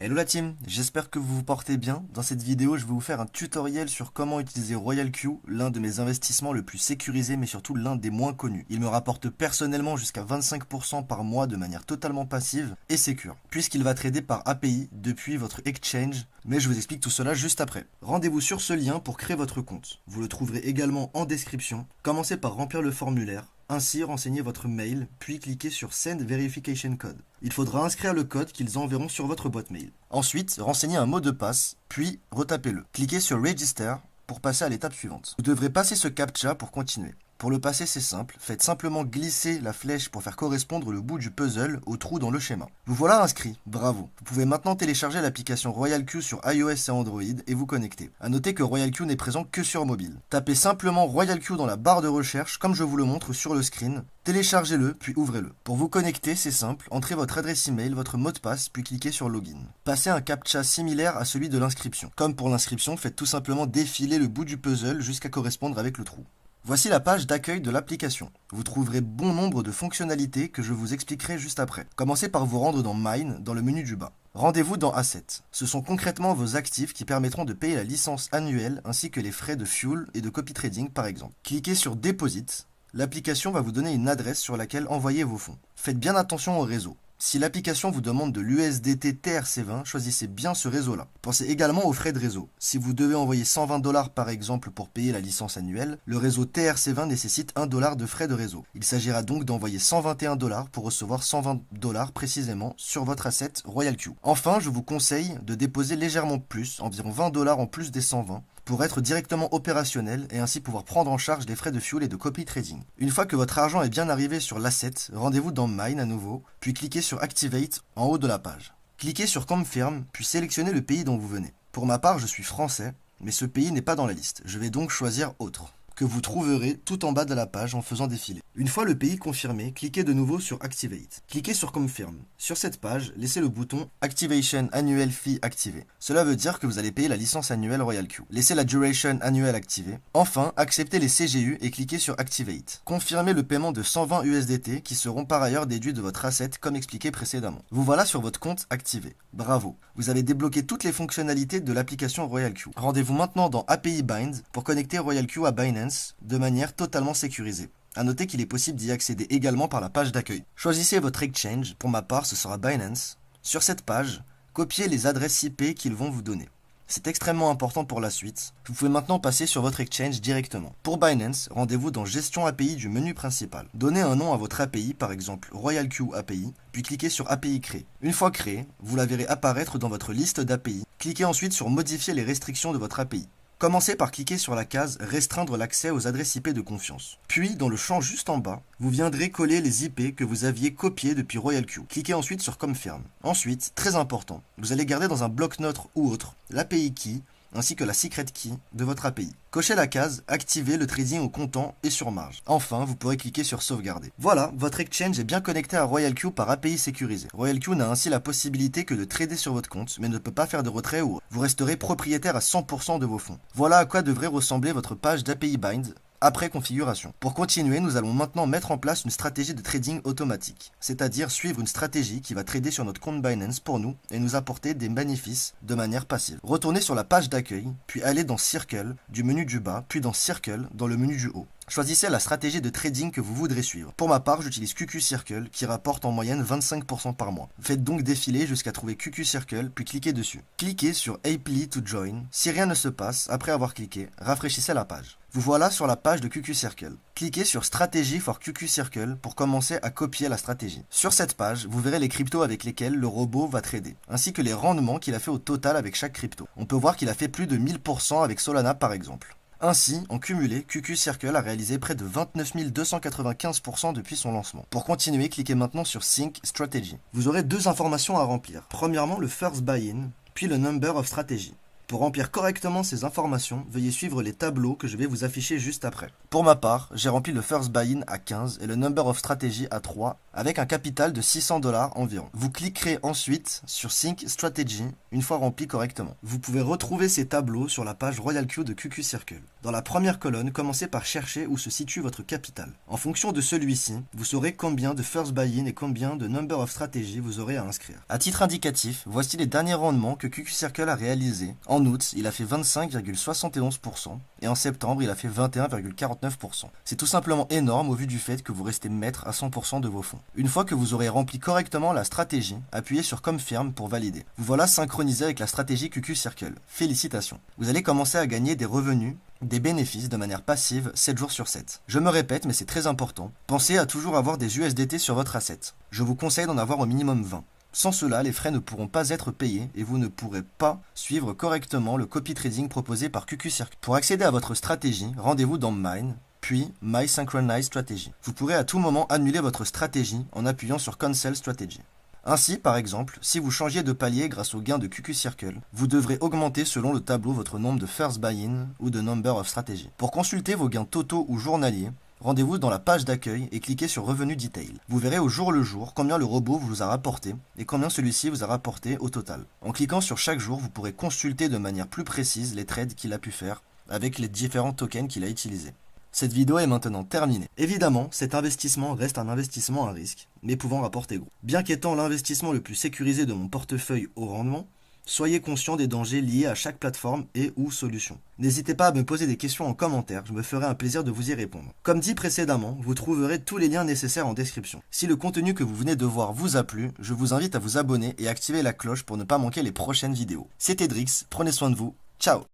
Hello la team, j'espère que vous vous portez bien. Dans cette vidéo, je vais vous faire un tutoriel sur comment utiliser RoyalQ, l'un de mes investissements le plus sécurisé mais surtout l'un des moins connus. Il me rapporte personnellement jusqu'à 25% par mois de manière totalement passive et sécure, puisqu'il va trader par API depuis votre exchange, mais je vous explique tout cela juste après. Rendez-vous sur ce lien pour créer votre compte. Vous le trouverez également en description. Commencez par remplir le formulaire. Ainsi, renseignez votre mail, puis cliquez sur Send Verification Code. Il faudra inscrire le code qu'ils enverront sur votre boîte mail. Ensuite, renseignez un mot de passe, puis retapez-le. Cliquez sur Register pour passer à l'étape suivante. Vous devrez passer ce CAPTCHA pour continuer. Pour le passer, c'est simple, faites simplement glisser la flèche pour faire correspondre le bout du puzzle au trou dans le schéma. Vous voilà inscrit, bravo. Vous pouvez maintenant télécharger l'application RoyalQ sur iOS et Android et vous connecter. A noter que RoyalQ n'est présent que sur mobile. Tapez simplement RoyalQ dans la barre de recherche comme je vous le montre sur le screen. Téléchargez-le, puis ouvrez-le. Pour vous connecter, c'est simple, entrez votre adresse email, votre mot de passe, puis cliquez sur Login. Passez un CAPTCHA similaire à celui de l'inscription. Comme pour l'inscription, faites tout simplement défiler le bout du puzzle jusqu'à correspondre avec le trou. Voici la page d'accueil de l'application. Vous trouverez bon nombre de fonctionnalités que je vous expliquerai juste après. Commencez par vous rendre dans Mine, dans le menu du bas. Rendez-vous dans Assets. Ce sont concrètement vos actifs qui permettront de payer la licence annuelle ainsi que les frais de fuel et de copy trading par exemple. Cliquez sur Deposit. L'application va vous donner une adresse sur laquelle envoyer vos fonds. Faites bien attention au réseau. Si l'application vous demande de l'USDT TRC20, choisissez bien ce réseau-là. Pensez également aux frais de réseau. Si vous devez envoyer 120 $ par exemple pour payer la licence annuelle, le réseau TRC20 nécessite 1 $ de frais de réseau. Il s'agira donc d'envoyer 121 $ pour recevoir 120 $ précisément sur votre asset RoyalQ. Enfin, je vous conseille de déposer légèrement plus, environ 20 $ en plus des 120, pour être directement opérationnel et ainsi pouvoir prendre en charge les frais de fuel et de copy trading. Une fois que votre argent est bien arrivé sur l'asset, rendez-vous dans Mine à nouveau, puis cliquez sur Activate en haut de la page. Cliquez sur Confirm, puis sélectionnez le pays dont vous venez. Pour ma part, je suis français, mais ce pays n'est pas dans la liste. Je vais donc choisir Autre, que vous trouverez tout en bas de la page en faisant défiler. Une fois le pays confirmé, cliquez de nouveau sur Activate. Cliquez sur Confirm. Sur cette page, laissez le bouton Activation Annual Fee activé. Cela veut dire que vous allez payer la licence annuelle RoyalQ. Laissez la Duration annuelle activée. Enfin, acceptez les CGU et cliquez sur Activate. Confirmez le paiement de 120 USDT qui seront par ailleurs déduits de votre asset comme expliqué précédemment. Vous voilà sur votre compte activé. Bravo. Vous avez débloqué toutes les fonctionnalités de l'application RoyalQ. Rendez-vous maintenant dans API Bind pour connecter RoyalQ à Binance de manière totalement sécurisée. A noter qu'il est possible d'y accéder également par la page d'accueil. Choisissez votre exchange, pour ma part ce sera Binance. Sur cette page, copiez les adresses IP qu'ils vont vous donner. C'est extrêmement important pour la suite. Vous pouvez maintenant passer sur votre exchange directement. Pour Binance, rendez-vous dans Gestion API du menu principal. Donnez un nom à votre API, par exemple RoyalQ API, puis cliquez sur API créer. Une fois créé, vous la verrez apparaître dans votre liste d'API. Cliquez ensuite sur Modifier les restrictions de votre API. Commencez par cliquer sur la case Restreindre l'accès aux adresses IP de confiance. Puis, dans le champ juste en bas, vous viendrez coller les IP que vous aviez copiés depuis RoyalQ. Cliquez ensuite sur Confirm. Ensuite, très important, vous allez garder dans un bloc-notes ou autre l'API key ainsi que la secret key de votre API. Cochez la case Activer le trading au comptant et sur marge. Enfin, vous pourrez cliquer sur Sauvegarder. Voilà, votre exchange est bien connecté à RoyalQ par API sécurisé. RoyalQ n'a ainsi la possibilité que de trader sur votre compte, mais ne peut pas faire de retrait ou vous resterez propriétaire à 100% de vos fonds. Voilà à quoi devrait ressembler votre page d'API Bind après configuration. Pour continuer, nous allons maintenant mettre en place une stratégie de trading automatique, c'est-à-dire suivre une stratégie qui va trader sur notre compte Binance pour nous et nous apporter des bénéfices de manière passive. Retournez sur la page d'accueil, puis allez dans Circle du menu du bas, puis dans Circle dans le menu du haut. Choisissez la stratégie de trading que vous voudrez suivre. Pour ma part, j'utilise QQ Circle qui rapporte en moyenne 25% par mois. Faites donc défiler jusqu'à trouver QQ Circle puis cliquez dessus. Cliquez sur Apply to Join. Si rien ne se passe après avoir cliqué, rafraîchissez la page. Vous voilà sur la page de QQ Circle. Cliquez sur Strategy for QQ Circle pour commencer à copier la stratégie. Sur cette page, vous verrez les cryptos avec lesquels le robot va trader, ainsi que les rendements qu'il a fait au total avec chaque crypto. On peut voir qu'il a fait plus de 1000% avec Solana par exemple. Ainsi, en cumulé, QQ Circle a réalisé près de 29 295% depuis son lancement. Pour continuer, cliquez maintenant sur Sync Strategy. Vous aurez deux informations à remplir. Premièrement, le First Buy-in, puis le Number of Strategy. Pour remplir correctement ces informations, veuillez suivre les tableaux que je vais vous afficher juste après. Pour ma part, j'ai rempli le First Buy-in à 15 et le Number of Strategy à 3 avec un capital de 600 $ environ. Vous cliquerez ensuite sur Sync Strategy une fois rempli correctement. Vous pouvez retrouver ces tableaux sur la page RoyalQ de QQ Circle. Dans la première colonne, commencez par chercher où se situe votre capital. En fonction de celui-ci, vous saurez combien de first buy-in et combien de number of strategy vous aurez à inscrire. À titre indicatif, voici les derniers rendements que QQ Circle a réalisés. En août, il a fait 25,71% et en septembre, il a fait 21,49%. C'est tout simplement énorme au vu du fait que vous restez maître à 100% de vos fonds. Une fois que vous aurez rempli correctement la stratégie, appuyez sur Confirm pour valider. Vous voilà synchronisé avec la stratégie QQ Circle. Félicitations. Vous allez commencer à gagner des revenus, des bénéfices de manière passive 7 jours sur 7. Je me répète, mais c'est très important. Pensez à toujours avoir des USDT sur votre asset. Je vous conseille d'en avoir au minimum 20. Sans cela, les frais ne pourront pas être payés et vous ne pourrez pas suivre correctement le copy trading proposé par QQ Circle. Pour accéder à votre stratégie, rendez-vous dans Mine, puis My Synchronized Strategy. Vous pourrez à tout moment annuler votre stratégie en appuyant sur Cancel Strategy. Ainsi, par exemple, si vous changiez de palier grâce au gain de QQ Circle, vous devrez augmenter selon le tableau votre nombre de first buy-in ou de number of strategy. Pour consulter vos gains totaux ou journaliers, rendez-vous dans la page d'accueil et cliquez sur Revenu Detail. Vous verrez au jour le jour combien le robot vous a rapporté et combien celui-ci vous a rapporté au total. En cliquant sur chaque jour, vous pourrez consulter de manière plus précise les trades qu'il a pu faire avec les différents tokens qu'il a utilisés. Cette vidéo est maintenant terminée. Évidemment, cet investissement reste un investissement à risque, mais pouvant rapporter gros. Bien qu'étant l'investissement le plus sécurisé de mon portefeuille au rendement, soyez conscient des dangers liés à chaque plateforme et ou solution. N'hésitez pas à me poser des questions en commentaire, je me ferai un plaisir de vous y répondre. Comme dit précédemment, vous trouverez tous les liens nécessaires en description. Si le contenu que vous venez de voir vous a plu, je vous invite à vous abonner et activer la cloche pour ne pas manquer les prochaines vidéos. C'était Drix, prenez soin de vous, ciao!